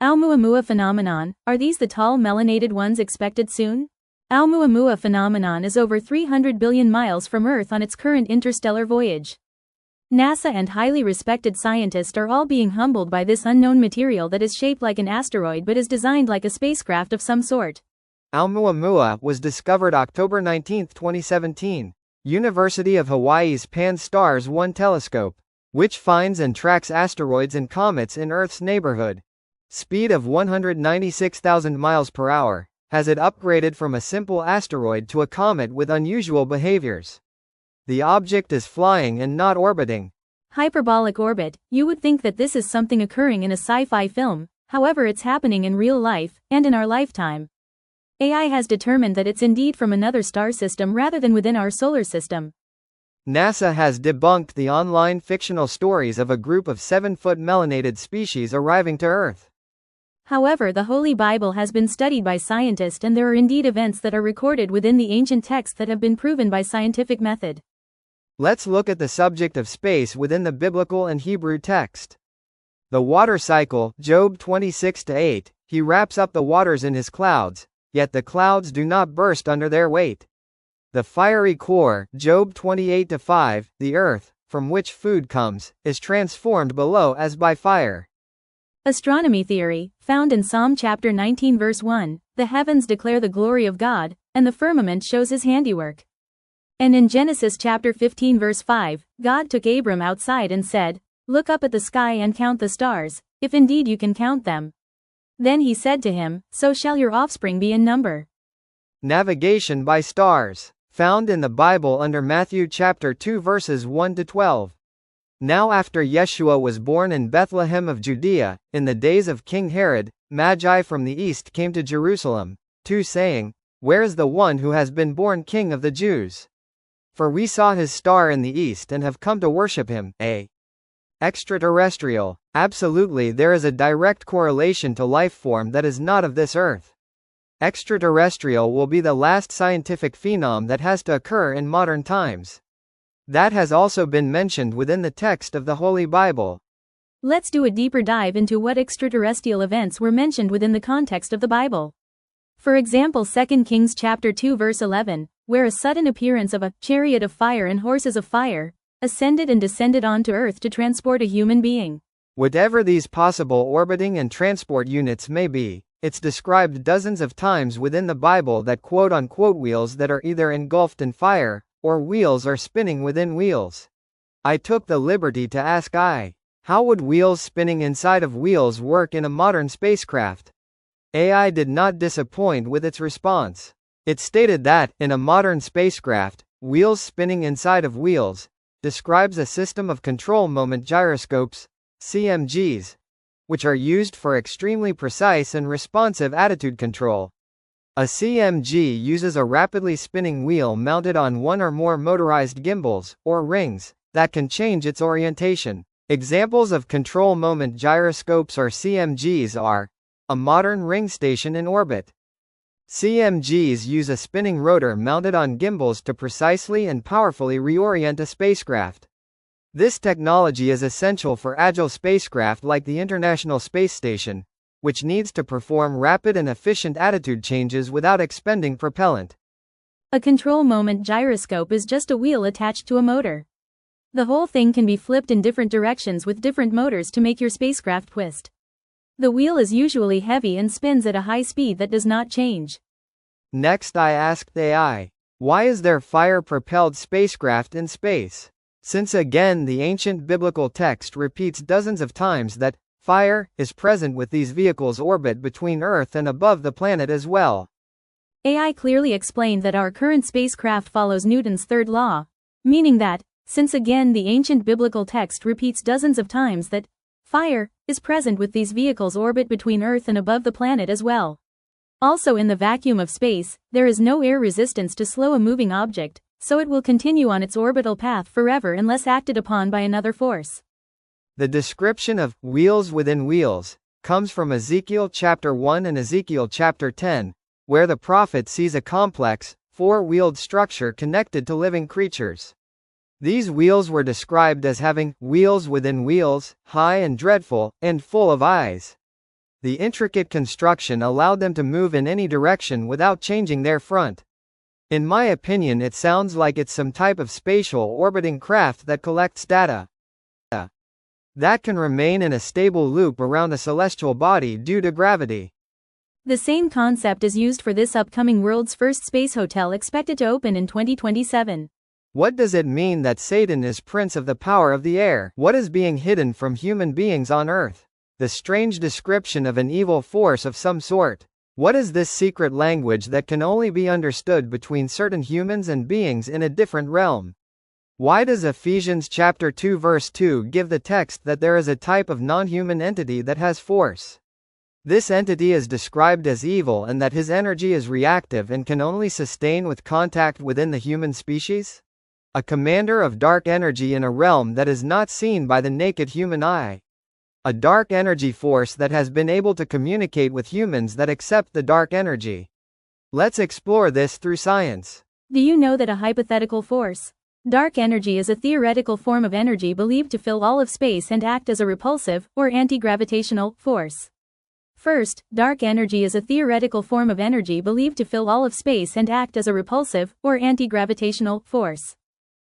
Oumuamua phenomenon, are these the tall melanated ones expected soon? Oumuamua phenomenon is over 300 billion miles from Earth on its current interstellar voyage. NASA and highly respected scientists are all being humbled by this unknown material that is shaped like an asteroid but is designed like a spacecraft of some sort. Oumuamua was discovered October 19, 2017. University of Hawaii's Pan-STARRS 1 telescope, which finds and tracks asteroids and comets in Earth's neighborhood. Speed of 196,000 miles per hour, has it upgraded from a simple asteroid to a comet with unusual behaviors. The object is flying and not orbiting. Hyperbolic orbit, you would think that this is something occurring in a sci-fi film, however it's happening in real life, and in our lifetime. AI has determined that it's indeed from another star system rather than within our solar system. NASA has debunked the online fictional stories of a group of 7-foot melanated species arriving to Earth. However, the Holy Bible has been studied by scientists and there are indeed events that are recorded within the ancient texts that have been proven by scientific method. Let's look at the subject of space within the biblical and Hebrew text. The water cycle, Job 26-8, he wraps up the waters in his clouds, yet the clouds do not burst under their weight. The fiery core, Job 28-5, the earth, from which food comes, is transformed below as by fire. Astronomy theory, found in Psalm chapter 19 verse 1, the heavens declare the glory of God, and the firmament shows his handiwork. And in Genesis chapter 15 verse 5, God took Abram outside and said, "Look up at the sky and count the stars, if indeed you can count them." Then he said to him, "So shall your offspring be in number." Navigation by stars, found in the Bible under Matthew chapter 2 verses 1-12. Now after Yeshua was born in Bethlehem of Judea, in the days of King Herod, Magi from the east came to Jerusalem, saying, "Where is the one who has been born King of the Jews? For we saw his star in the east and have come to worship him." Extraterrestrial. Absolutely, there is a direct correlation to life form that is not of this earth. Extraterrestrial will be the last scientific phenom that has to occur in modern times. That has also been mentioned within the text of the Holy Bible. Let's do a deeper dive into what extraterrestrial events were mentioned within the context of the Bible. For example, 2 Kings chapter 2 verse 11, where a sudden appearance of a chariot of fire and horses of fire ascended and descended onto earth to transport a human being. Whatever these possible orbiting and transport units may be, it's described dozens of times within the Bible that quote-unquote wheels that are either engulfed in fire, or wheels are spinning within wheels. I took the liberty to ask how would wheels spinning inside of wheels work in a modern spacecraft? AI did not disappoint with its response. It stated that, in a modern spacecraft, wheels spinning inside of wheels, describes a system of control moment gyroscopes, CMGs, which are used for extremely precise and responsive attitude control. A CMG uses a rapidly spinning wheel mounted on one or more motorized gimbals, or rings, that can change its orientation. Examples of control moment gyroscopes or CMGs are a modern ring station in orbit. CMGs use a spinning rotor mounted on gimbals to precisely and powerfully reorient a spacecraft. This technology is essential for agile spacecraft like the International Space Station, which needs to perform rapid and efficient attitude changes without expending propellant. A control moment gyroscope is just a wheel attached to a motor. The whole thing can be flipped in different directions with different motors to make your spacecraft twist. The wheel is usually heavy and spins at a high speed that does not change. Next I asked AI, why is there fire-propelled spacecraft in space? Since again the ancient biblical text repeats dozens of times that fire is present with these vehicles orbit between Earth and above the planet as well. AI clearly explained that our current spacecraft follows Newton's third law, meaning that, since again the ancient biblical text repeats dozens of times that fire is present with these vehicles orbit between Earth and above the planet as well. Also in the vacuum of space, there is no air resistance to slow a moving object, so it will continue on its orbital path forever unless acted upon by another force. The description of wheels within wheels comes from Ezekiel chapter 1 and Ezekiel chapter 10, where the prophet sees a complex, four-wheeled structure connected to living creatures. These wheels were described as having wheels within wheels, high and dreadful, and full of eyes. The intricate construction allowed them to move in any direction without changing their front. In my opinion, it sounds like it's some type of spatial orbiting craft that collects data that can remain in a stable loop around a celestial body due to gravity. The same concept is used for this upcoming world's first space hotel expected to open in 2027. What does it mean that Satan is prince of the power of the air? What is being hidden from human beings on Earth? The strange description of an evil force of some sort. What is this secret language that can only be understood between certain humans and beings in a different realm? Why does Ephesians chapter 2 verse 2 give the text that there is a type of non-human entity that has force? This entity is described as evil and that his energy is reactive and can only sustain with contact within the human species? A commander of dark energy in a realm that is not seen by the naked human eye. A dark energy force that has been able to communicate with humans that accept the dark energy. Let's explore this through science. Do you know that a hypothetical force, dark energy, is a theoretical form of energy believed to fill all of space and act as a repulsive, or anti-gravitational, force? First, dark energy is a theoretical form of energy believed to fill all of space and act as a repulsive, or anti-gravitational, force.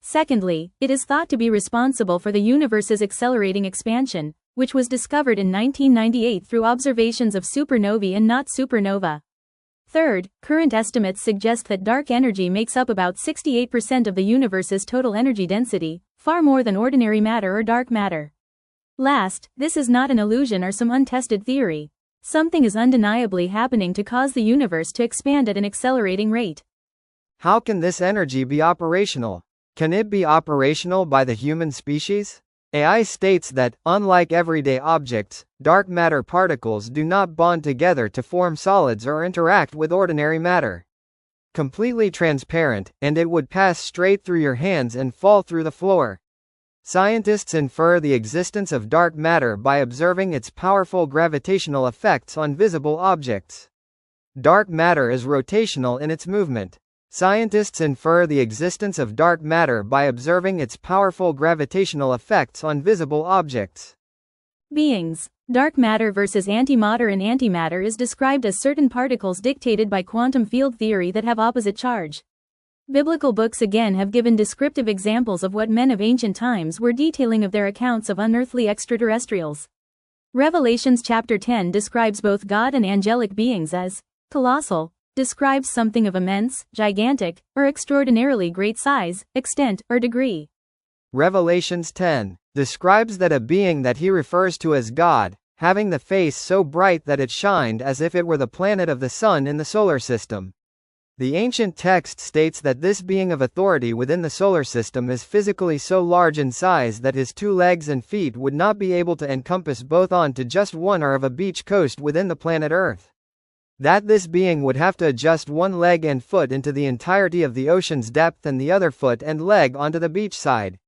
Secondly, it is thought to be responsible for the universe's accelerating expansion, which was discovered in 1998 through observations of supernovae and not supernova. Third, current estimates suggest that dark energy makes up about 68% of the universe's total energy density, far more than ordinary matter or dark matter. Last, this is not an illusion or some untested theory. Something is undeniably happening to cause the universe to expand at an accelerating rate. How can this energy be operational? Can it be operational by the human species? AI states that, unlike everyday objects, dark matter particles do not bond together to form solids or interact with ordinary matter. Completely transparent, and it would pass straight through your hands and fall through the floor. Scientists infer the existence of dark matter by observing its powerful gravitational effects on visible objects. Dark matter is rotational in its movement. Scientists infer the existence of dark matter by observing its powerful gravitational effects on visible objects. Beings. Dark matter versus antimatter. And antimatter is described as certain particles dictated by quantum field theory that have opposite charge. Biblical books again have given descriptive examples of what men of ancient times were detailing of their accounts of unearthly extraterrestrials. Revelations chapter 10 describes both God and angelic beings as colossal, describes something of immense, gigantic, or extraordinarily great size, extent, or degree. Revelations 10 describes that a being that he refers to as God, having the face so bright that it shined as if it were the planet of the sun in the solar system. The ancient text states that this being of authority within the solar system is physically so large in size that his 2 legs and feet would not be able to encompass both onto just one or of a beach coast within the planet Earth. That this being would have to adjust 1 leg and foot into the entirety of the ocean's depth and the other foot and leg onto the beach side.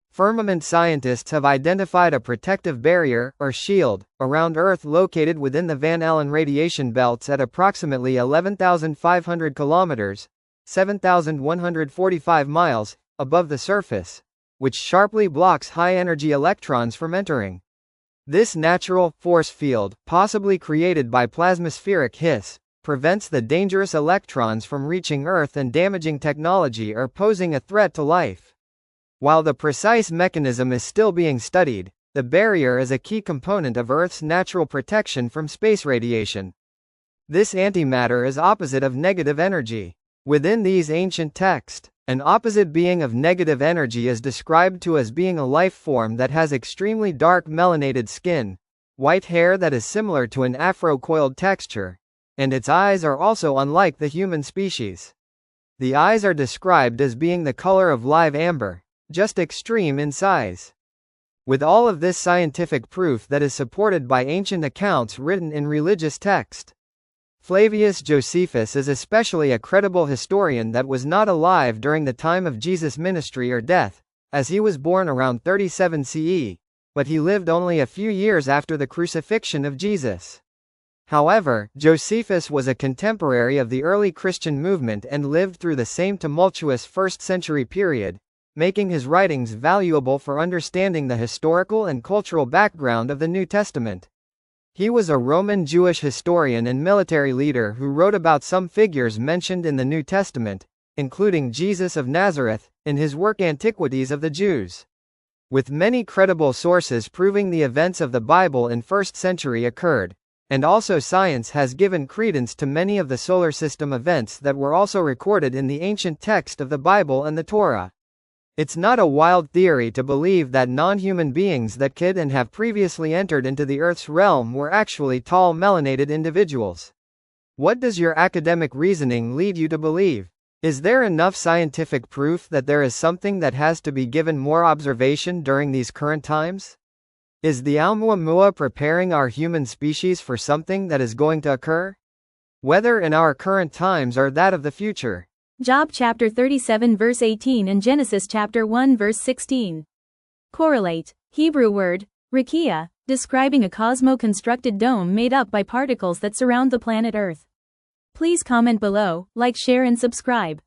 Firmament scientists have identified a protective barrier, or shield, around Earth located within the Van Allen radiation belts at approximately 11,500 kilometers, 7,145 miles, above the surface, which sharply blocks high-energy electrons from entering. This natural force field, possibly created by plasmaspheric hiss, prevents the dangerous electrons from reaching Earth and damaging technology or posing a threat to life. While the precise mechanism is still being studied, the barrier is a key component of Earth's natural protection from space radiation. This antimatter is opposite of negative energy. Within these ancient texts, an opposite being of negative energy is described to as being a life form that has extremely dark melanated skin, white hair that is similar to an afro-coiled texture, and its eyes are also unlike the human species. The eyes are described as being the color of live amber, just extreme in size. With all of this scientific proof that is supported by ancient accounts written in religious text, Flavius Josephus is especially a credible historian that was not alive during the time of Jesus' ministry or death, as he was born around 37 CE, but he lived only a few years after the crucifixion of Jesus. However, Josephus was a contemporary of the early Christian movement and lived through the same tumultuous first-century period, making his writings valuable for understanding the historical and cultural background of the New Testament. He was a Roman Jewish historian and military leader who wrote about some figures mentioned in the New Testament, including Jesus of Nazareth, in his work Antiquities of the Jews. With many credible sources proving the events of the Bible in 1st century occurred, and also science has given credence to many of the solar system events that were also recorded in the ancient text of the Bible and the Torah. It's not a wild theory to believe that non-human beings that could and have previously entered into the Earth's realm were actually tall melanated individuals. What does your academic reasoning lead you to believe? Is there enough scientific proof that there is something that has to be given more observation during these current times? Is the Oumuamua preparing our human species for something that is going to occur? Whether in our current times or that of the future. Job chapter 37 verse 18 and Genesis chapter 1 verse 16. Correlate. Hebrew word, rakia, describing a cosmo-constructed dome made up by particles that surround the planet Earth. Please comment below, like, share and subscribe.